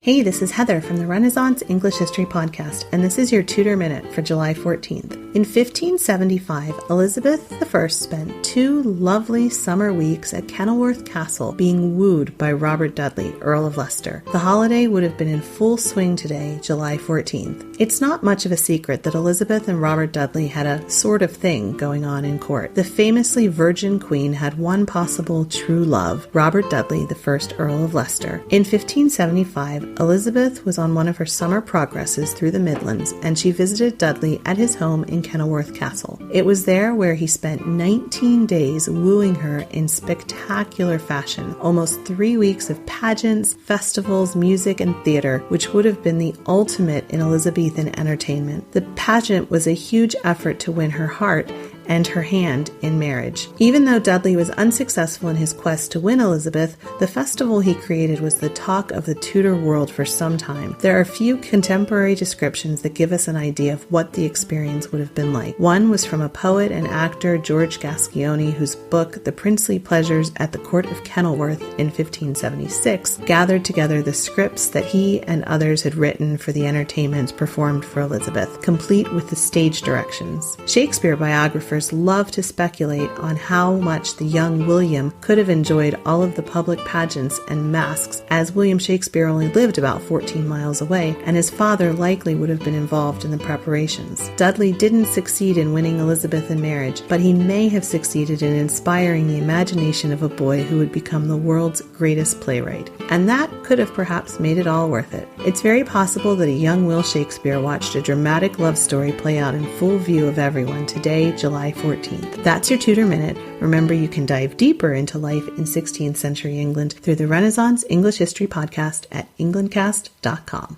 Hey, this is Heather from the Renaissance English History Podcast, and this is your Tudor Minute for July 14th. In 1575, Elizabeth I spent 2 lovely summer weeks at Kenilworth Castle being wooed by Robert Dudley, Earl of Leicester. The holiday would have been in full swing today, July 14th. It's not much of a secret that Elizabeth and Robert Dudley had a sort of thing going on in court. The famously virgin queen had one possible true love, Robert Dudley, the first Earl of Leicester. In 1575, Elizabeth was on one of her summer progresses through the Midlands, and she visited Dudley at his home in Kenilworth Castle. It was there where he spent 19 days wooing her in spectacular fashion, almost 3 weeks of pageants, festivals, music, and theater, which would have been the ultimate in Elizabethan entertainment. The pageant was a huge effort to win her heart and her hand in marriage. Even though Dudley was unsuccessful in his quest to win Elizabeth, the festival he created was the talk of the Tudor world for some time. There are few contemporary descriptions that give us an idea of what the experience would have been like. One was from a poet and actor, George Gascoigne, whose book, The Princely Pleasures at the Court of Kenilworth in 1576, gathered together the scripts that he and others had written for the entertainments performed for Elizabeth, complete with the stage directions. Shakespeare biographers love to speculate on how much the young William could have enjoyed all of the public pageants and masques, as William Shakespeare only lived about 14 miles away, and his father likely would have been involved in the preparations. Dudley didn't succeed in winning Elizabeth in marriage, but he may have succeeded in inspiring the imagination of a boy who would become the world's greatest playwright. And that could have perhaps made it all worth it. It's very possible that a young Will Shakespeare watched a dramatic love story play out in full view of everyone today, July 14th. That's your Tudor Minute. Remember, you can dive deeper into life in 16th century England through the Renaissance English History Podcast at englandcast.com.